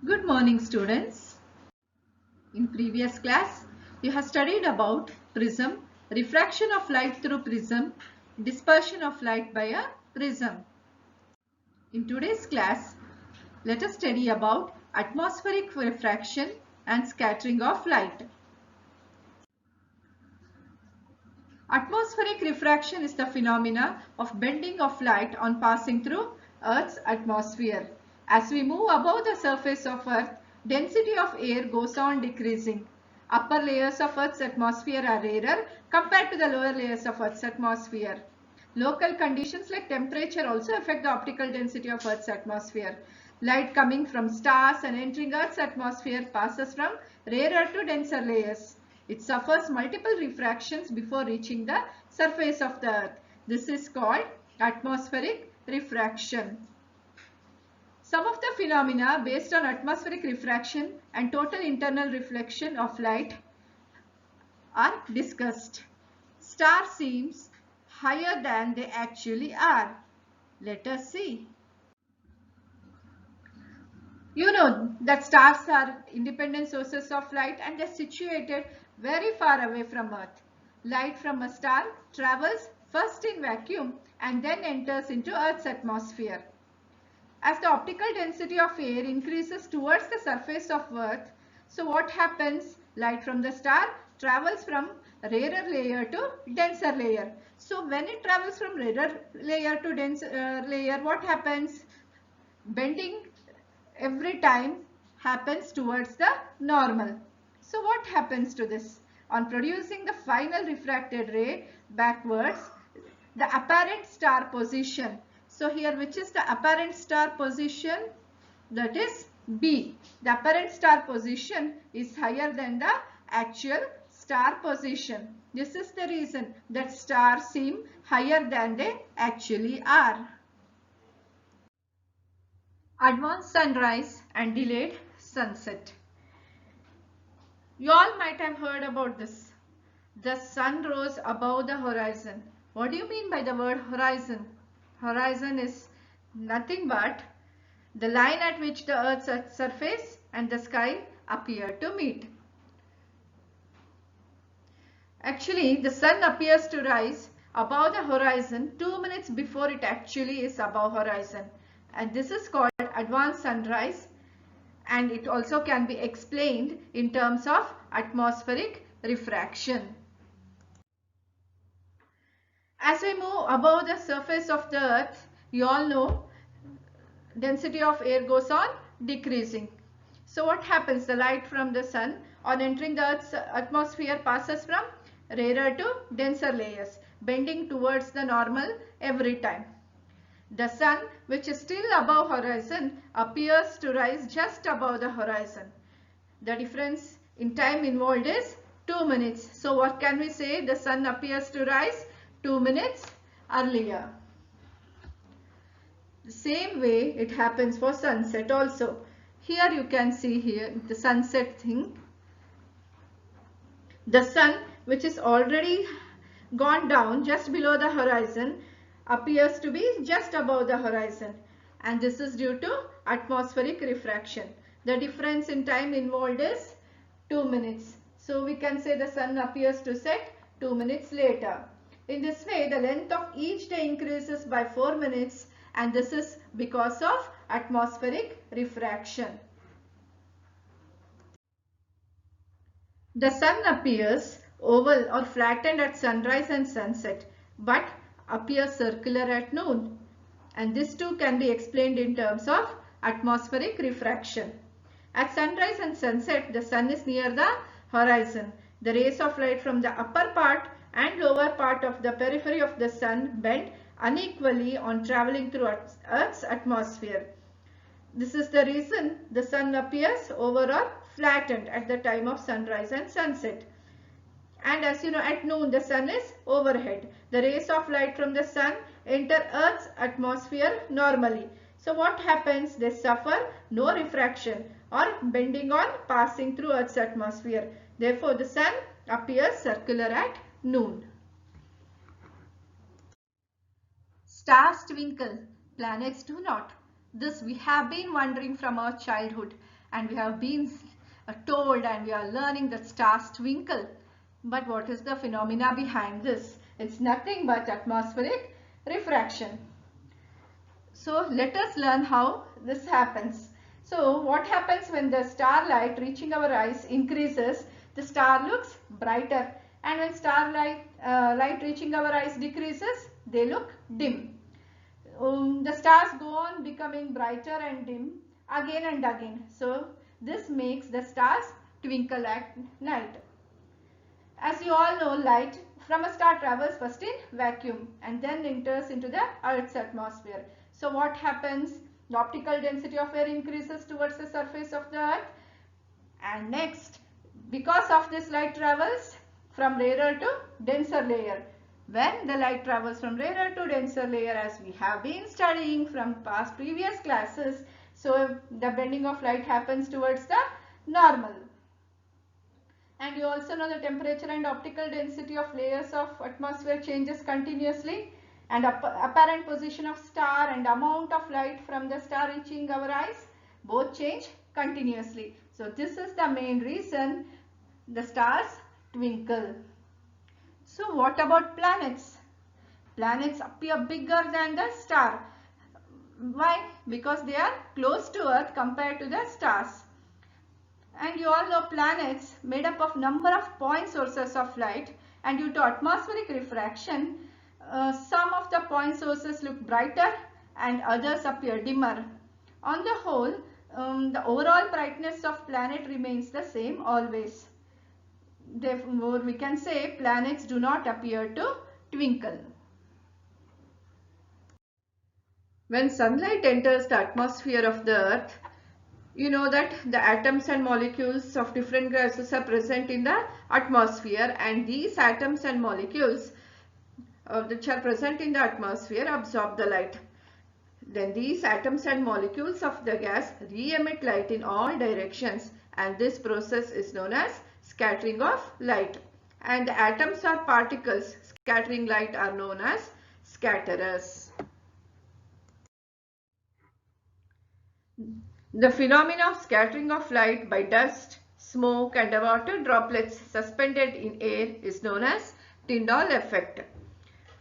Good morning, students. In previous class, you have studied about prism, refraction of light through prism, dispersion of light by a prism. In today's class, let us study about atmospheric refraction and scattering of light. Atmospheric refraction is the phenomena of bending of light on passing through Earth's atmosphere. As we move above the surface of Earth, density of air goes on decreasing. Upper layers of Earth's atmosphere are rarer compared to the lower layers of Earth's atmosphere. Local conditions like temperature also affect the optical density of Earth's atmosphere. Light coming from stars and entering Earth's atmosphere passes from rarer to denser layers. It suffers multiple refractions before reaching the surface of the Earth. This is called atmospheric refraction. Some of the phenomena based on atmospheric refraction and total internal reflection of light are discussed. Star seems higher than they actually are. Let us see. You know that stars are independent sources of light and they are situated very far away from Earth. Light from a star travels first in vacuum and then enters into Earth's atmosphere. As the optical density of air increases towards the surface of Earth, so what happens? Light from the star travels from rarer layer to denser layer. So when it travels from rarer layer to denser layer, what happens? Bending every time happens towards the normal. So what happens to this? On producing the final refracted ray backwards, the apparent star position. So here which is the apparent star position? That is B. The apparent star position is higher than the actual star position. This is the reason that stars seem higher than they actually are. Advanced sunrise and delayed sunset. You all might have heard about this. The sun rose above the horizon. What do you mean by the word horizon? Horizon is nothing but the line at which the Earth's surface and the sky appear to meet. Actually, the sun appears to rise above the horizon 2 minutes before it actually is above horizon. And this is called advanced sunrise, and it also can be explained in terms of atmospheric refraction. As we move above the surface of the Earth, you all know density of air goes on decreasing. So what happens? The light from the sun on entering the Earth's atmosphere passes from rarer to denser layers, bending towards the normal every time. The sun, which is still above horizon, appears to rise just above the horizon. The difference in time involved is 2 minutes. So what can we say? The sun appears to rise 2 minutes earlier. The same way it happens for sunset also. Here you can see here the sunset thing. The sun, which is already gone down just below the horizon, appears to be just above the horizon, and this is due to atmospheric refraction. The difference in time involved is 2 minutes. So we can say the sun appears to set 2 minutes later. In this way, the length of each day increases by 4 minutes, and this is because of atmospheric refraction. The sun appears oval or flattened at sunrise and sunset, but appears circular at noon. And this too can be explained in terms of atmospheric refraction. At sunrise and sunset, the sun is near the horizon. The rays of light from the upper part and lower part of the periphery of the sun bend unequally on traveling through Earth's atmosphere. This is the reason the sun appears oval or flattened at the time of sunrise and sunset. And as you know, at noon the sun is overhead. The rays of light from the sun enter Earth's atmosphere normally. So what happens? They suffer no refraction or bending on passing through Earth's atmosphere. Therefore, the sun appears circular at noon. Stars twinkle, planets do not. This we have been wondering from our childhood, and we have been told and we are learning that stars twinkle. But what is the phenomena behind this? It's nothing but atmospheric refraction. So let us learn how this happens. So what happens when the starlight reaching our eyes increases, the star looks brighter, and when starlight light reaching our eyes decreases, they look dim. The stars go on becoming brighter and dim again and again. So this makes the stars twinkle at night. As you all know, light from a star travels first in vacuum and then enters into the Earth's atmosphere. So what happens? The optical density of air increases towards the surface of the Earth, and next, because of this, light travels from rarer to denser layer. When the light travels from rarer to denser layer, as we have been studying from past previous classes, so the bending of light happens towards the normal. And you also know the temperature and optical density of layers of atmosphere changes continuously, and apparent position of star and amount of light from the star reaching our eyes both change continuously. So this is the main reason the stars twinkle. So what about planets? Planets appear bigger than the star. Why? Because they are close to Earth compared to the stars. And you all know planets made up of number of point sources of light, and due to atmospheric refraction, some of the point sources look brighter and others appear dimmer. On the whole, the overall brightness of planet remains the same always. Therefore, we can say planets do not appear to twinkle. When sunlight enters the atmosphere of the Earth, you know that the atoms and molecules of different gases are present in the atmosphere, and these atoms and molecules which are present in the atmosphere absorb the light. Then these atoms and molecules of the gas re-emit light in all directions, and this process is known as scattering of light. And the atoms or particles scattering light are known as scatterers. The phenomena of scattering of light by dust, smoke and water droplets suspended in air is known as Tyndall effect.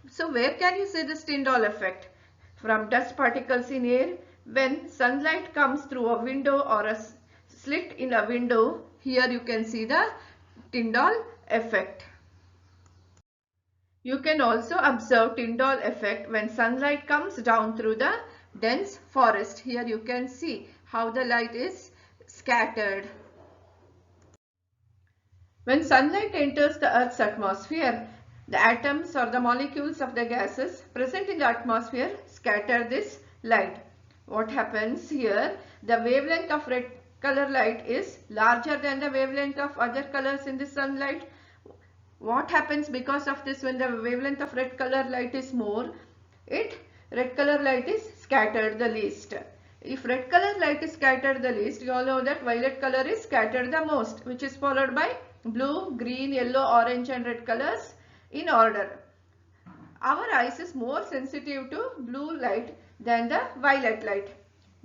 So where can you see this Tyndall effect? From dust particles in air, when sunlight comes through a window or a slit in a window, here you can see the Tyndall effect. You can also observe Tyndall effect when sunlight comes down through the dense forest. Here you can see how the light is scattered. When sunlight enters the Earth's atmosphere, the atoms or the molecules of the gases present in the atmosphere scatter this light. What happens here? The wavelength of red color light is larger than the wavelength of other colors in the sunlight. What happens because of this? When the wavelength of red color light is more, red color light is scattered the least. If red color light is scattered the least, you all know that violet color is scattered the most, which is followed by blue, green, yellow, orange and red colors in order. Our eyes is more sensitive to blue light than the violet light.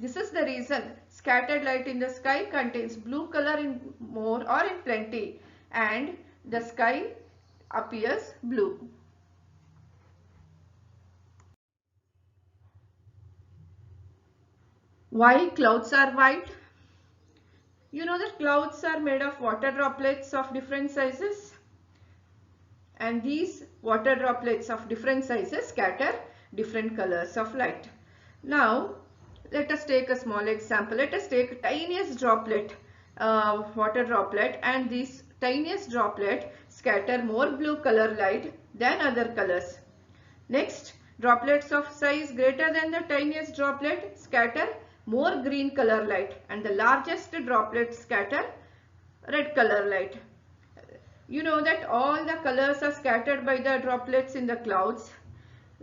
This is the reason scattered light in the sky contains blue color in more or in plenty, and the sky appears blue. Why clouds are white? You know that clouds are made of water droplets of different sizes, and these water droplets of different sizes scatter different colors of light. Now let us take a small example. Let us take tiniest droplet, water droplet, and this tiniest droplet scatter more blue color light than other colors. Next, droplets of size greater than the tiniest droplet scatter more green color light, and the largest droplets scatter red color light. You know that all the colors are scattered by the droplets in the clouds.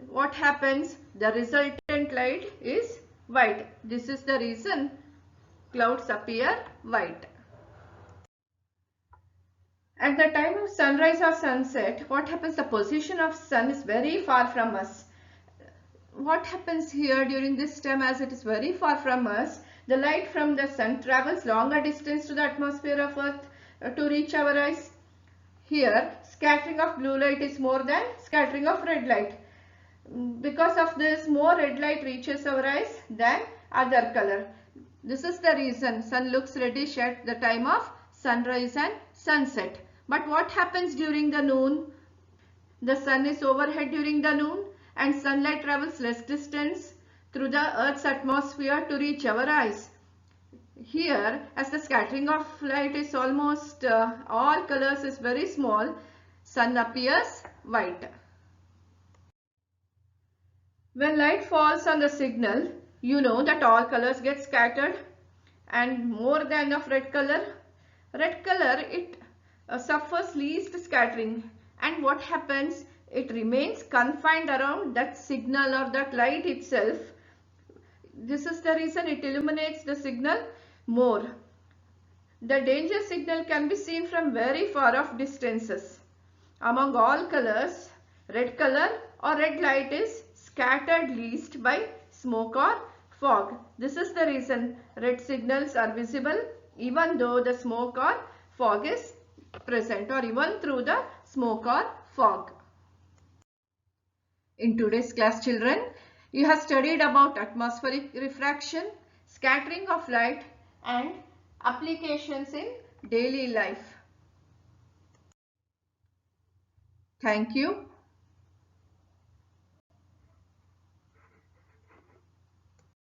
What happens? The resultant light is white. This is the reason clouds appear white. At the time of sunrise or sunset, what happens? The position of sun is very far from us. What happens here during this time, as it is very far from us, The light from the sun travels longer distance to the atmosphere of Earth to reach our eyes. Here, scattering of blue light is more than scattering of red light. Because of this, more red light reaches our eyes than other color. This is the reason sun looks reddish at the time of sunrise and sunset. But what happens during the noon? The sun is overhead during the noon and sunlight travels less distance through the Earth's atmosphere to reach our eyes. Here, as the scattering of light is almost all colors is very small, sun appears white. When light falls on the signal, you know that all colors get scattered and more than of red color. Red color, it suffers least scattering, and what happens? It remains confined around that signal or that light itself. This is the reason it illuminates the signal more. The danger signal can be seen from very far off distances. Among all colors, red color or red light is scattered least by smoke or fog. This is the reason red signals are visible even though the smoke or fog is present, or even through the smoke or fog. In today's class, children, you have studied about atmospheric refraction, scattering of light and applications in daily life. Thank you.